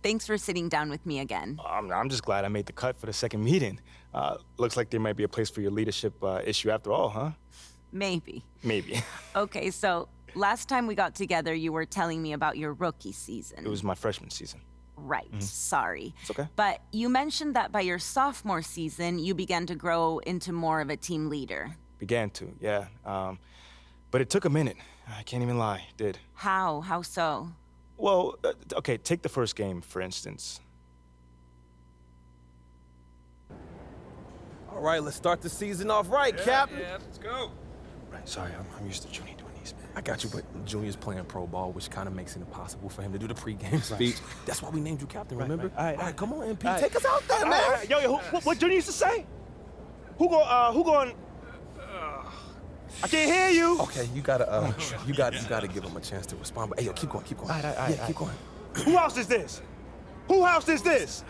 Thanks for sitting down with me again. I'm just glad I made the cut for the second meeting. Looks like there might be a place for your leadership issue after all, huh? Maybe. Maybe. Okay, so last time we got together, you were telling me about your rookie season. It was my freshman season. Right, sorry. It's okay. But you mentioned that by your sophomore season, you began to grow into more of a team leader. Began to, yeah. But it took a minute. I can't even lie, it did. How? How so? Well, okay, take the first game, for instance. All right, let's start the season off right, Captain. Yeah, let's go. Right, sorry, I'm used to Junior doing these, man. I got you, but Junior's playing pro ball, which kind of makes it impossible for him to do the pregame speech. That's why we named you captain, remember? All right, Come on, MP, take us out there, man. Yo, what Junior used to say? Who going? I can't hear you. Okay, you gotta give him a chance to respond. But hey, yo, keep going. All right. Keep going. Who house is this? Who house is this?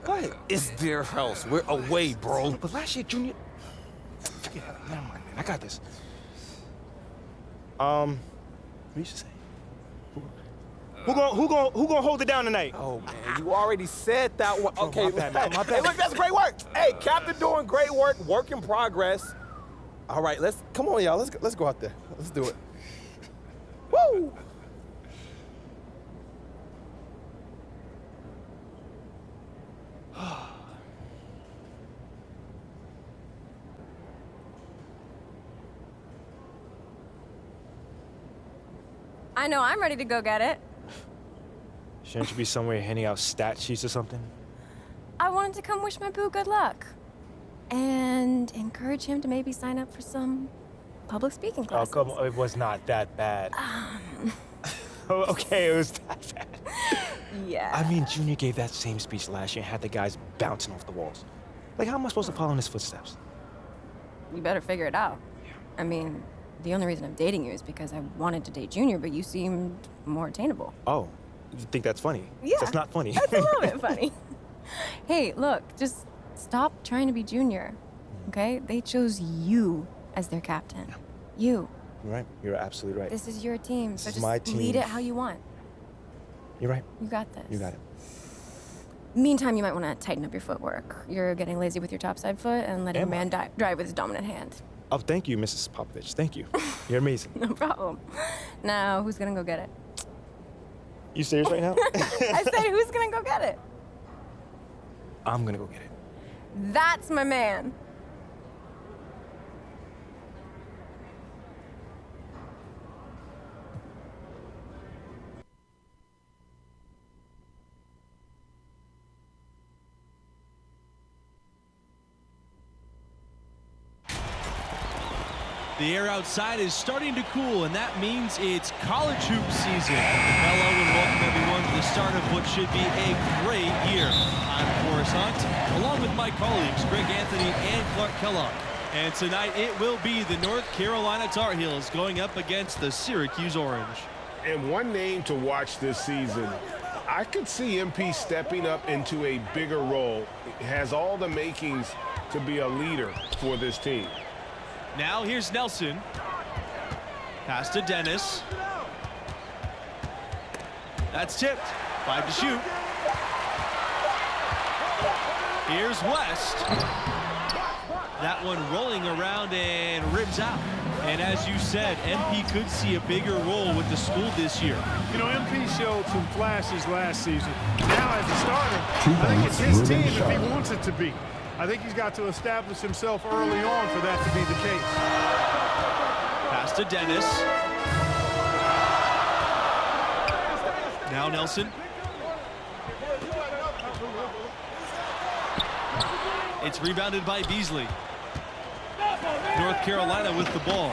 What? It's their house. We're away, bro. But last year, Junior. Forget it. Never mind, man. I got this. What you should say? Who gonna hold it down tonight? Oh man, you already said that one. Okay, my bad. Hey, look, that's great work. Hey, Captain, doing great work. Work in progress. All right, come on, y'all. Let's go out there. Let's do it. Woo! I know I'm ready to go get it. Shouldn't you be somewhere handing out stat sheets or something? I wanted to come wish my boo good luck. And encourage him to maybe sign up for some public speaking classes. Oh, come on. It was not that bad. Okay, it was that bad. Yeah. I mean, Junior gave that same speech last year and had the guys bouncing off the walls. Like, how am I supposed to follow in his footsteps? You better figure it out. I mean, the only reason I'm dating you is because I wanted to date Junior, but you seemed more attainable. Oh, you think that's funny? Yeah. That's not funny. That's a little bit funny. Hey, look, just stop trying to be Junior, okay? They chose you as their captain. You. You're right. You're absolutely right. This is your team, so is just my team. lead it how you want. You're right. You got this. You got it. Meantime, you might want to tighten up your footwork. You're getting lazy with your topside foot and letting a man drive with his dominant hand. Oh, thank you, Mrs. Popovich. Thank you. You're amazing. No problem. Now, who's gonna go get it? You serious right now? I said, who's gonna go get it? I'm gonna go get it. That's my man. The air outside is starting to cool, and that means it's college hoop season. Hello and welcome everyone to the start of what should be a great year. I'm Forrest Hunt, along with my colleagues Greg Anthony and Clark Kellogg. And tonight it will be the North Carolina Tar Heels going up against the Syracuse Orange. And one name to watch this season, I could see MP stepping up into a bigger role. It has all the makings to be a leader for this team. Now here's Nelson. Pass to Dennis. That's tipped. 5 to shoot. Here's West. That one rolling around and ribs out. And as you said, MP could see a bigger role with the school this year. You know, MP showed some flashes last season. Now as a starter, I think it's his team if he wants it to be. I think he's got to establish himself early on for that to be the case. Pass to Dennis. Now Nelson. It's rebounded by Beasley. North Carolina with the ball.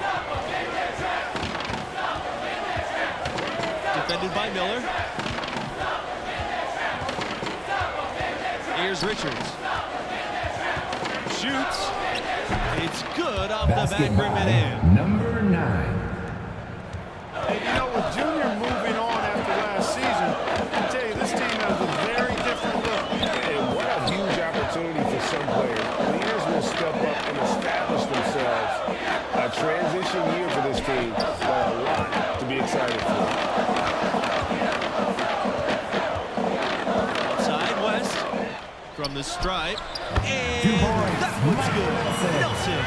Defended by Miller. Here's Richards. Shoots. It's good off the back rim and in. Number 9. And you know, with Junior moving on after last season, I can tell you this team has a very different look. And what a huge opportunity for some players. Leaders will step up and establish themselves. A transition year for this team, but a lot to be excited for. from the stripe. And that one's good. Nelson.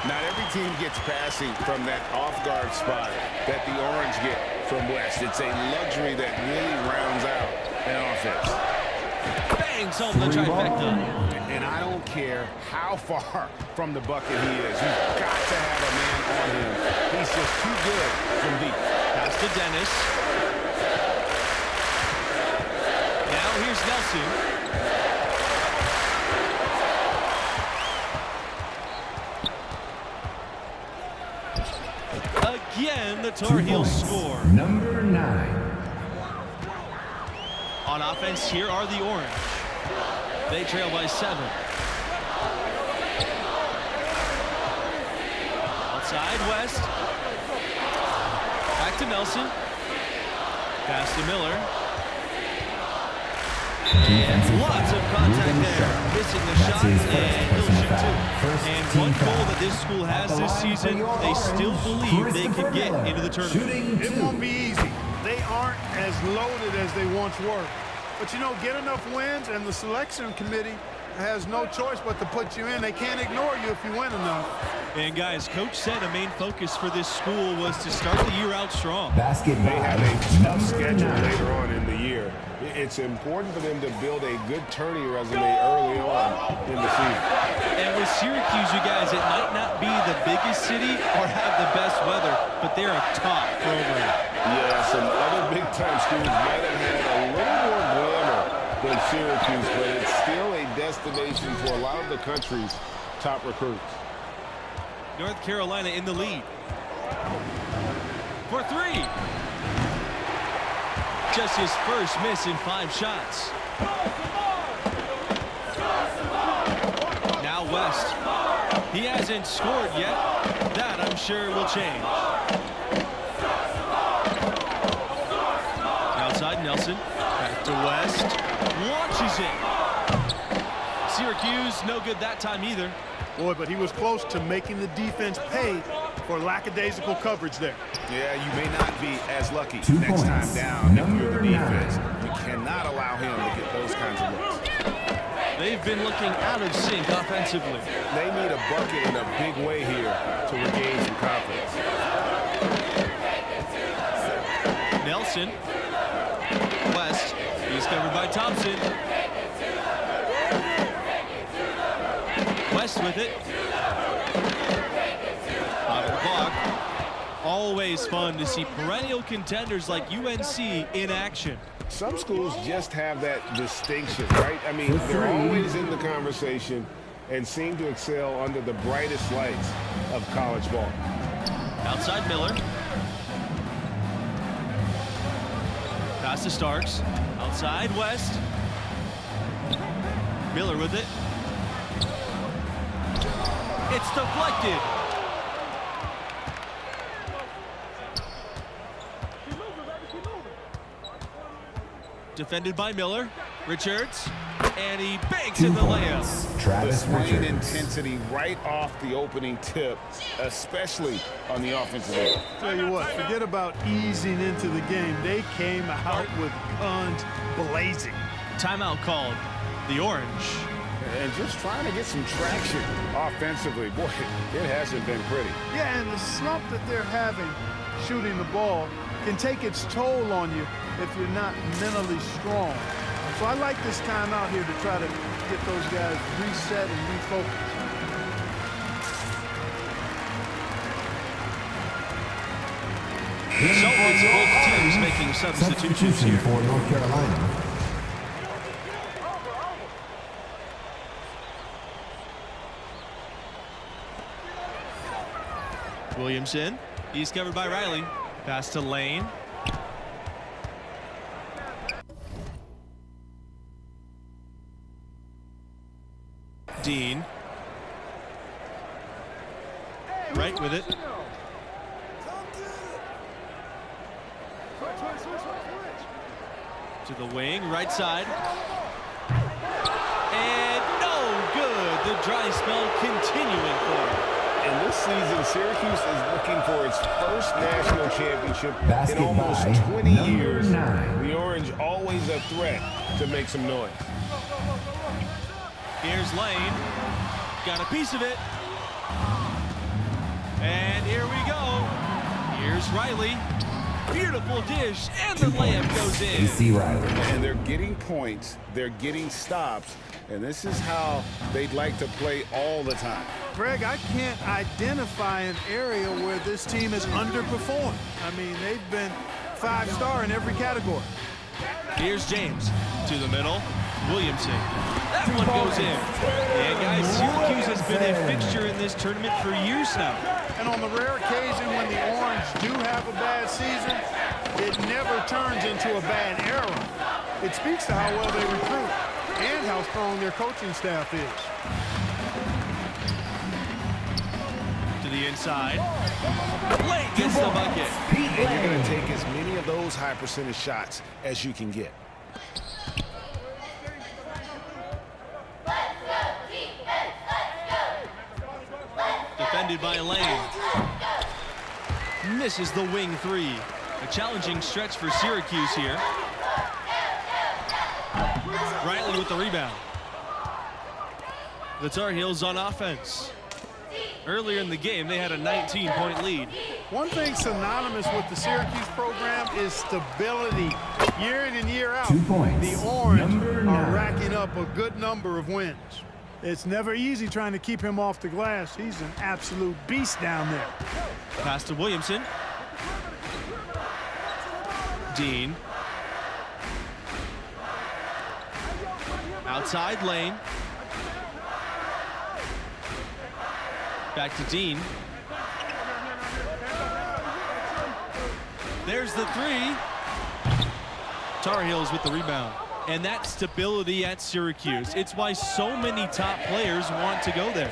Not every team gets passing from that off-guard spot that the Orange get from West. It's a luxury that really rounds out an offense. Bangs home the trifecta. And I don't care how far from the bucket he is. You've got to have a man on him. He's just too good from deep. Pass to Dennis. Now here's Nelson. Again, the Tar Heels score. Number 9. On offense, here are the Orange. They trail by 7. Outside, West. Back to Nelson. Pass to Miller. And lots of contact there. Missing the shot, and he'll shoot 2. And one goal that this school has this season, they still believe they can get into the tournament. It won't be easy. They aren't as loaded as they once were. But, you know, get enough wins, and the selection committee has no choice but to put you in. They can't ignore you if you win enough. And, guys, Coach said a main focus for this school was to start the year out strong. Basketball. They have a tough schedule 9. later on in the year. It's important for them to build a good tourney resume early on in the season. And with Syracuse, you guys, it might not be the biggest city or have the best weather, but they're a top program. Yeah, some other big-time schools might have had a little more glamour than Syracuse, but it's still a destination for a lot of the country's top recruits. North Carolina in the lead. For 3. Just his first miss in 5 shots. Now West. He hasn't scored yet. That, I'm sure, will change. Outside Nelson. Back to West. Launches it. Syracuse, no good that time either. Boy, but he was close to making the defense pay for lackadaisical coverage there. Yeah, you may not be as lucky 2 next time points. down if you're the Number defense. 9. You cannot allow him to get those kinds of looks. They've been looking out of sync offensively. They need a bucket in a big way here to regain some confidence. Nelson. West. He's covered by Thompson. West with it. Out of the clock. Always fun to see perennial contenders like UNC in action. Some schools just have that distinction, right? I mean, they're always in the conversation and seem to excel under the brightest lights of college ball. Outside Miller. Pass to Starks. Outside West. Miller with it. It's deflected. Defended by Miller. Richards. And he banks 2 in the layup. points. The Travis swing Richards. intensity right off the opening tip, especially on the offensive end. Tell you what, forget about easing into the game. They came out with guns blazing. Timeout called. The Orange. And just trying to get some traction offensively. Boy, it hasn't been pretty. Yeah, and the slump that they're having shooting the ball can take its toll on you if you're not mentally strong. So I like this timeout here to try to get those guys reset and refocused. So it's both teams making substitutions Substitution here. for North Carolina. Williamson. He's covered by Riley. Pass to Lane. Dean. Right with it. To the wing, right side. And no good. The dry spell continuing for him. And this season, Syracuse is looking for its first national championship Basket in almost by 20 number years. 9. The Orange always a threat to make some noise. Here's Lane. Got a piece of it. And here we go. Here's Riley. Beautiful dish, and the layup goes in. AC Riley. And they're getting points, they're getting stops, and this is how they'd like to play all the time. Greg, I can't identify an area where this team has underperformed. I mean, they've been 5-star in every category. Here's James to the middle. Williamson. That one goes in. And guys, Syracuse has been a fixture in this tournament for years now. And on the rare occasion when the Orange do have a bad season, it never turns into a bad era. It speaks to how well they recruit and how strong their coaching staff is. To the inside. Lane gets the bucket. And you're going to take as many of those high percentage shots as you can get. Defended by Lane. Misses the wing three. A challenging stretch for Syracuse here. Riley with the rebound. The Tar Heels on offense. Earlier in the game, they had a 19-point lead. One thing synonymous with the Syracuse program is stability. Year in and year out, 2 points. the Orange Number are 9. racking up a good number of wins. It's never easy trying to keep him off the glass. He's an absolute beast down there. Pass to Williamson. Dean. Outside Lane. Back to Dean. There's the three. Tar Heels with the rebound. And that stability at Syracuse. It's why so many top players want to go there.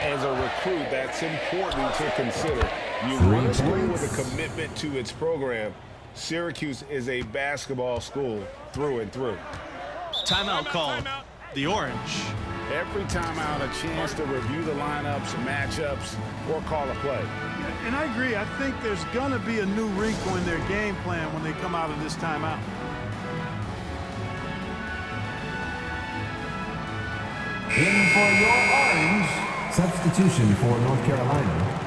As a recruit, that's important to consider. You want a school with a commitment to its program. Syracuse is a basketball school through and through. Timeout called. The Orange. Every timeout, a chance to review the lineups, matchups, or call a play. And I agree. I think there's going to be a new wrinkle in their game plan when they come out of this timeout. In for your Orange. Substitution for North Carolina.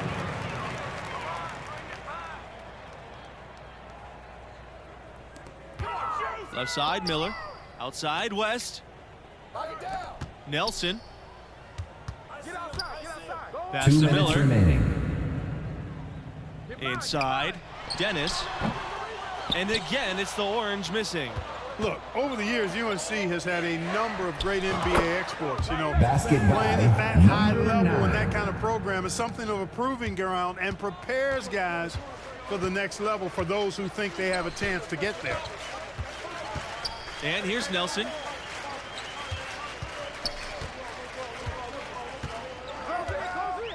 Left side, Miller. Outside, West. Nelson. Pass 2 to minutes Miller. remaining. Inside, Dennis. And again, it's the Orange missing. Look, over the years, UNC has had a number of great NBA exports. You know, Basketball, playing at that high number level 9. and that kind of program is something of a proving ground and prepares guys for the next level for those who think they have a chance to get there. And here's Nelson.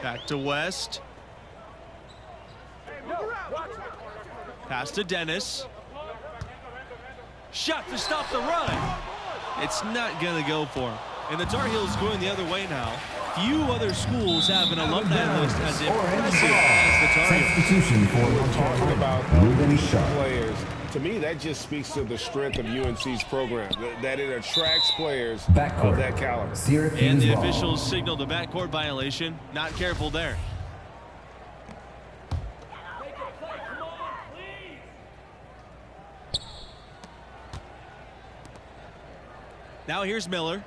Back to West. Pass to Dennis. Shot to stop the run. It's not going to go for him. And the Tar Heels going the other way now. Few other schools have an alumni list as impressive as the Tar Heels. Substitution for North Talking Carolina. about Ruben elite Sharp. players, to me, that just speaks to the strength of UNC's program, that it attracts players Backcourt. of that caliber. Syracuse And the ball. officials signaled a backcourt violation. Not careful there. Now here's Miller.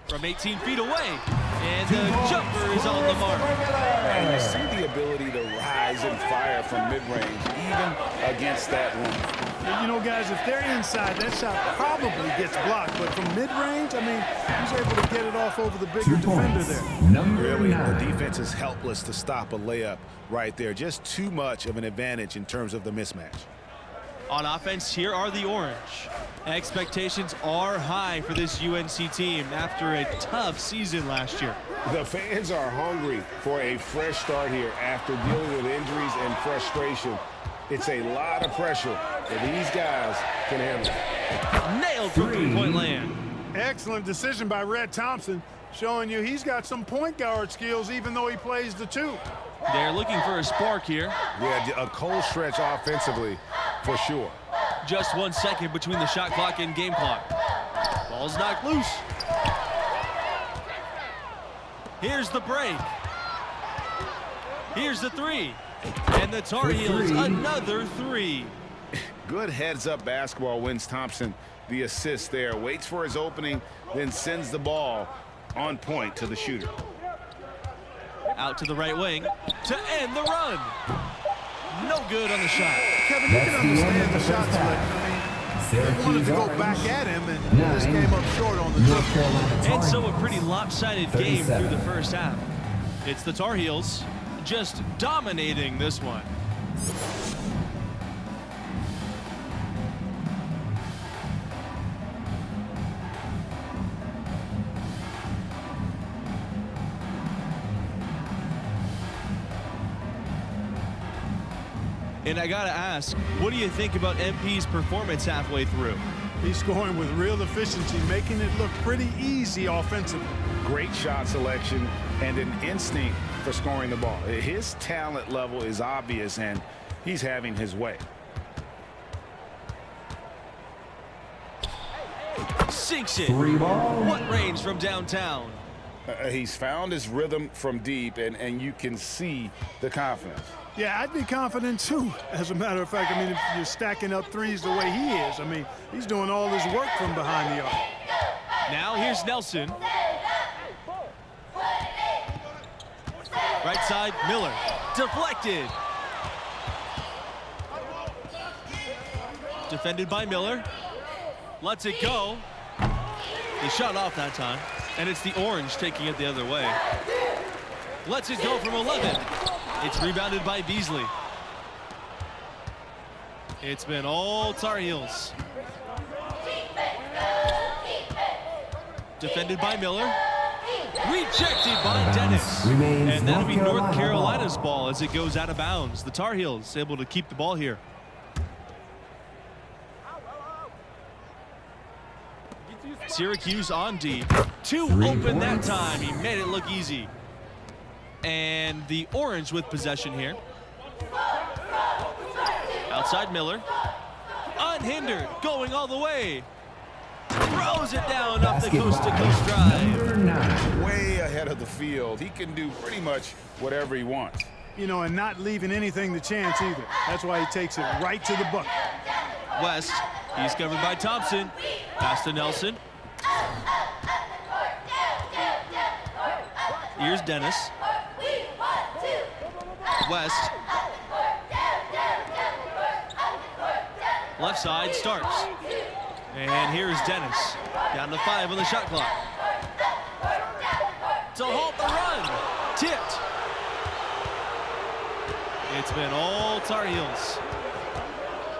From 18 feet away. And the jumper is on the mark. And you see the ability to rise and fire from mid-range, even against that one. You know, guys, if they're inside, that shot probably gets blocked. But from mid-range, I mean, he's able to get it off over the bigger 2 defender points. there. Number Really, 9. the defense is helpless to stop a layup right there. Just too much of an advantage in terms of the mismatch. On offense, here are the Orange. Expectations are high for this UNC team after a tough season last year. The fans are hungry for a fresh start here after dealing with injuries and frustration. It's a lot of pressure that these guys can handle. Nailed from three-point land. Excellent decision by Red Thompson, showing you he's got some point guard skills even though he plays the 2. They're looking for a spark here. Yeah, a cold stretch offensively for sure. Just 1 second between the shot clock and game clock. Ball Ball's knocked loose. Here's the break. Here's the three. And the Tar Heels another three. Good heads-up basketball wins Thompson the assist there. Waits for his opening, then sends the ball on point to the shooter. Out to the right wing to end the run. No good on the shot. Kevin, you can understand the shot selection. I mean, they wanted to go back at him, and just came up short on the dribble. And so a pretty lopsided game through the first half. It's the Tar Heels just dominating this one. And I gotta ask, what do you think about MP's performance halfway through? He's scoring with real efficiency, making it look pretty easy offensively. Great shot selection and an instinct for scoring the ball. His talent level is obvious, and he's having his way. Sinks it. Three ball. What range from downtown? He's found his rhythm from deep, and you can see the confidence. Yeah, I'd be confident too. As a matter of fact, I mean, if you're stacking up threes the way he is, I mean, he's doing all his work from behind the arc. Now here's Nelson. Right side, Miller. Deflected. Defended by Miller. Lets it go. He shot off that time. And it's the Orange taking it the other way. Lets it go from 11. It's rebounded by Beasley. It's been all Tar Heels. Defended by Miller. Rejected by Dennis. And that'll be North Carolina's ball as it goes out of bounds. The Tar Heels able to keep the ball here. Syracuse on D. Two open that time. He made it look easy. And the Orange with possession here. Outside Miller. Unhindered. Going all the way. Throws it down off the coast-to-coast drive. Way ahead of the field. He can do pretty much whatever he wants. You know, and not leaving anything to chance either. That's why he takes it right to the bucket. West. He's covered by Thompson. Pass to Nelson. Here's Dennis. West. Left side starts. And here's Dennis. Down to 5 on the shot clock. To halt the run. Tipped. It's been all Tar Heels.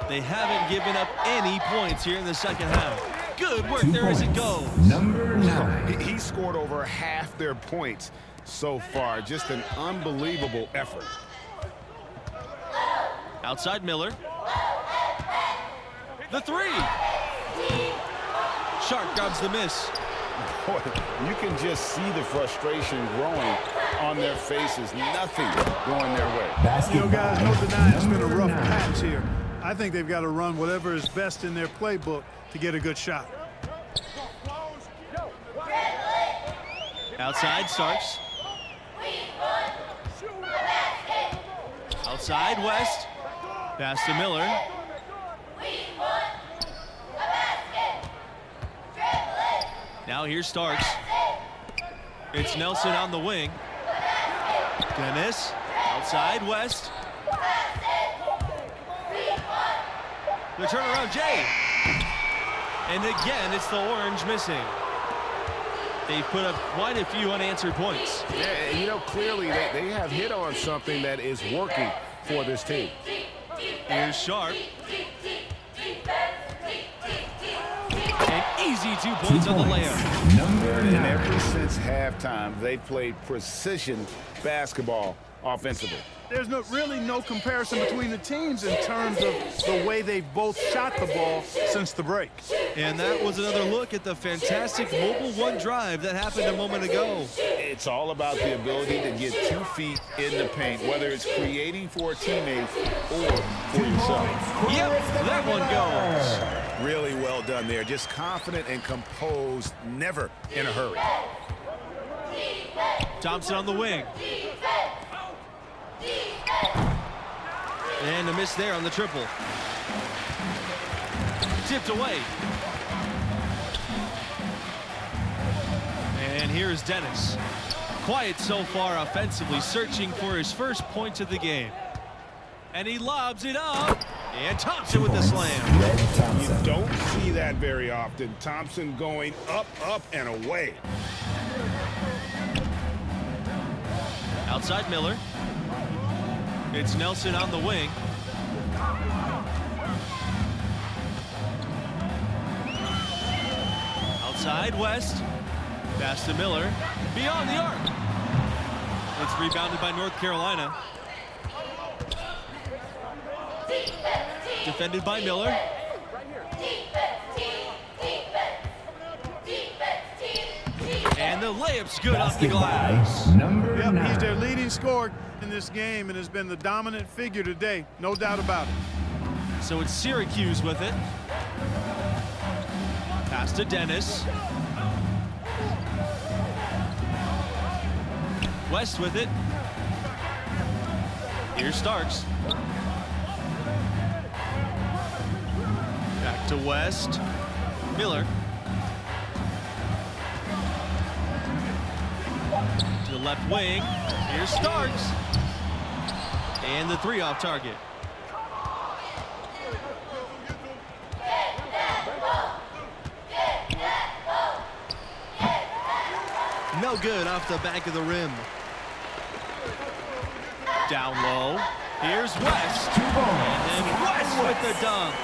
They haven't given up any points here in the second half. Good work there as it goes. Number 9. He scored over half their points so far. Just an unbelievable effort. Outside Miller. The three. Sharp grabs the miss. Boy, you can just see the frustration growing on their faces. Nothing going their way. You know, guys, no denying it's been a rough patch here. I think they've got to run whatever is best in their playbook to get a good shot. Outside Starks. Outside West. Pass to Miller. Now here's Starks. It's Nelson on the wing. Dennis. Outside West. The turnaround, Jay. And again, it's the Orange missing. They've put up quite a few unanswered points. Yeah, you know, clearly they have hit on something that is working for this team. Here's Sharp. And easy 2 points on the layup. Number 9. And ever since halftime, they've played precision basketball offensively. There's really no comparison between the teams in terms of the way they've both shot the ball since the break. And that was another look at the fantastic mobile one drive that happened a moment ago. It's all about the ability to get 2 feet in the paint, whether it's creating for a teammate or for yourself. Yep, that one goes. Really well done there. Just confident and composed, never in a hurry. Thompson on the wing. And a miss there on the triple. Tipped away. And here's Dennis. Quiet so far offensively, searching for his first points of the game. And he lobs it up. And Thompson with the slam. You don't see that very often. Thompson going up, up, and away. Outside Miller. It's Nelson on the wing. Outside West. Pass to Miller. Beyond the arc. It's rebounded by North Carolina. Defended by Miller. And the layup's good off the glass. Number Yep, 9. he's their leading scorer in this game and has been the dominant figure today, no doubt about it. So it's Syracuse with it. Pass to Dennis. West with it. Here's Starks. Back to West. Miller. To the left wing. Here's Starks. And the 3 off target. No good off the back of the rim. Down low. Here's West. And then West with the dunk.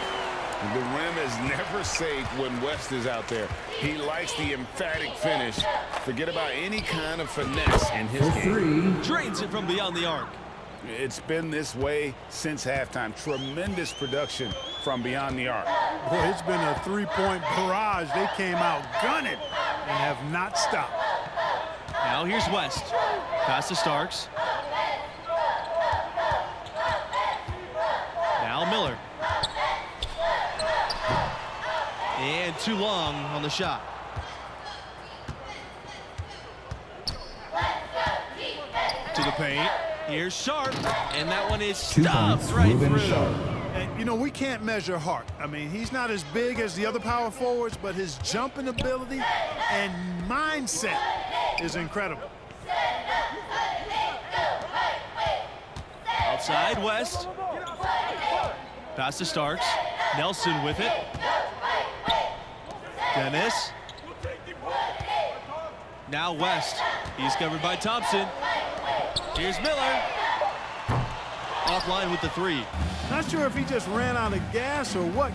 The rim is never safe when West is out there. He likes the emphatic finish. Forget about any kind of finesse in his game. Drains it from beyond the arc. It's been this way since halftime. Tremendous production from beyond the arc. Boy, it's been a three-point barrage. They came out gunning and have not stopped. Now here's West. Pass to Starks. Now Miller. And too long on the shot. To the paint. Here's Sharp. And that one is stuffed right through. And, you know, we can't measure Hart. I mean, he's not as big as the other power forwards, but his jumping ability and mindset is incredible. Outside West. Pass to Starks. Nelson with it. Dennis. Now West. He's covered by Thompson. Here's Miller. Offline with the 3. Not sure if he just ran out of gas or what.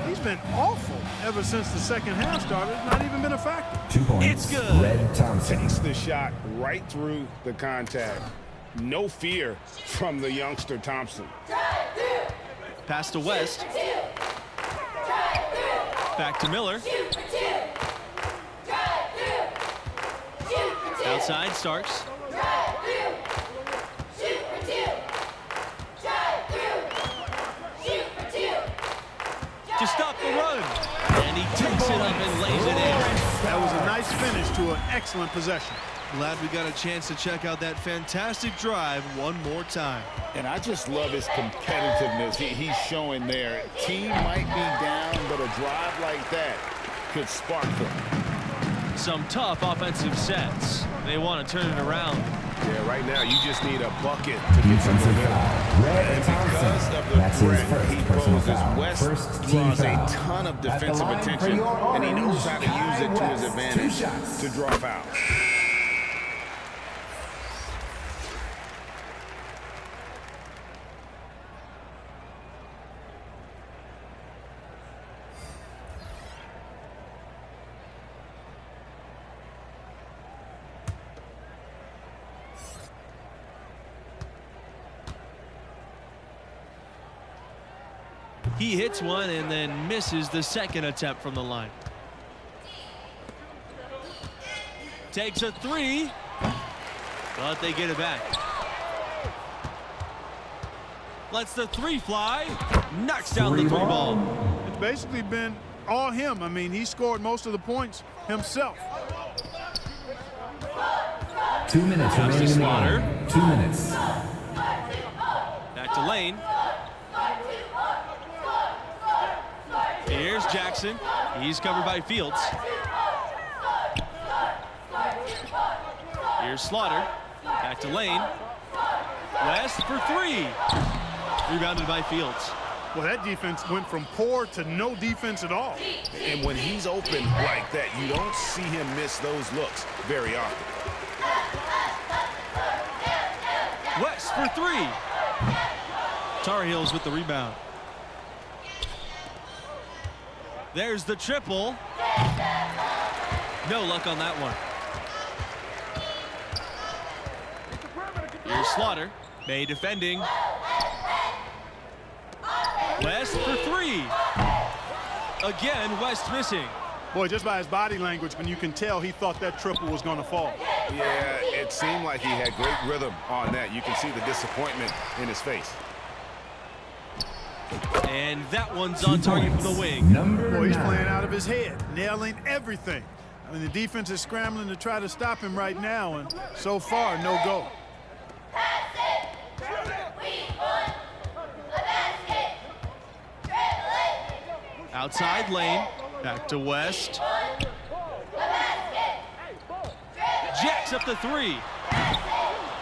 He's been awful ever since the second half started. It's not even been a factor. 2 points. It's good. Red Thompson. Takes the shot right through the contact. No fear from the youngster Thompson. Pass to West. Back to Miller. Outside Starks. To stop the run. And he takes it up and lays it in. That was a nice finish to an excellent possession. Glad we got a chance to check out that fantastic drive one more time. And I just love his competitiveness he's showing there. Team might be down, but a drive like that could spark them. Some tough offensive sets. They want to turn it around. Yeah, right now you just need a bucket to get some Defensive momentum. foul. Red And because Thompson. of the That's his threat first he personal poses, foul. West First team draws a foul. ton of At the defensive line for attention, your and he knows how to use it to his West. 2 advantage shots. to draw fouls. He hits one and then misses the second attempt from the line. Takes a three, but they get it back. Lets the three fly, knocks down the three ball. It's basically been all him. I mean, he scored most of the points himself. 2 minutes Comes to remaining in the Slaughter. game. 2 minutes. Back to Lane. Here's Jackson. He's covered by Fields. Here's Slaughter. Back to Lane. West for three. Rebounded by Fields. Well, that defense went from poor to no defense at all. And when he's open like that, you don't see him miss those looks very often. West for three. Tar Heels with the rebound. There's the triple. No luck on that one. Here's Slaughter. May defending. West for three. Again, West missing. Boy, just by his body language, when you can tell he thought that triple was going to fall. Yeah, it seemed like he had great rhythm on that. You can see the disappointment in his face. And that one's on target for the wing. Boy, he's playing out of his head, nailing everything. I mean, the defense is scrambling to try to stop him right now, and so far, no go. Outside Lane. Back to West. Jacks up the three.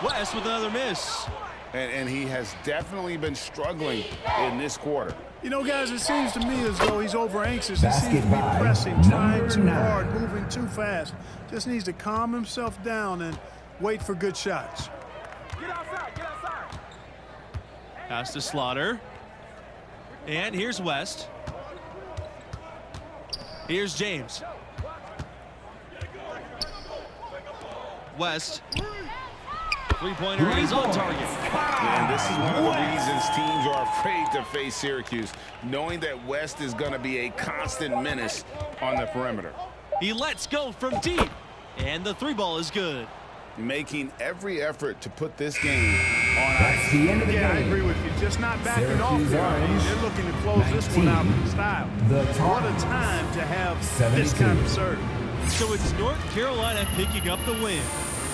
West with another miss. And he has definitely been struggling in this quarter. You know, guys, it seems to me as though he's over anxious. He Basket seems to be by pressing, trying number too 9. hard, moving too fast. Just needs to calm himself down and wait for good shots. Pass to Slaughter. And here's West. Here's James. West. Three-pointer is on target. And this is one of the reasons teams are afraid to face Syracuse, knowing that West is going to be a constant menace on the perimeter. He lets go from deep. And the three ball is good. Making every effort to put this game on That's ice. the end of the Yeah, I game. agree with you. Just not backing off Syracuse here. I mean, Orange, they're looking to close this one out in style. The What a Tar time to have this 72. kind of serve. So it's North Carolina picking up the win.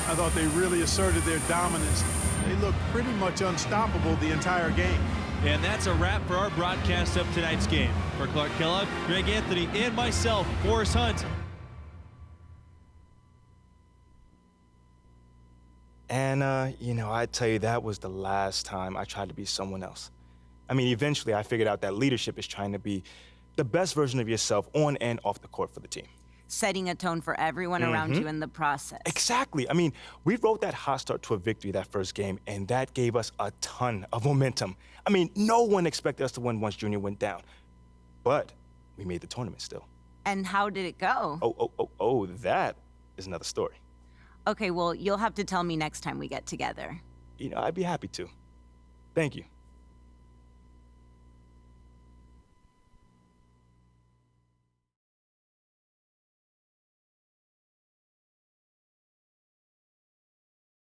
I thought they really asserted their dominance. They looked pretty much unstoppable the entire game. And that's a wrap for our broadcast of tonight's game. For Clark Kellogg, Greg Anthony, and myself, Forrest Hunt. And, you know, I tell you, that was the last time I tried to be someone else. I mean, eventually I figured out that leadership is trying to be the best version of yourself on and off the court for the team. Setting a tone for everyone around you in the process. Exactly. I mean, we rode that hot start to a victory that first game, and that gave us a ton of momentum. I mean, no one expected us to win once Junior went down. But we made the tournament still. And how did it go? Oh, that is another story. Okay, well, you'll have to tell me next time we get together. You know, I'd be happy to. Thank you.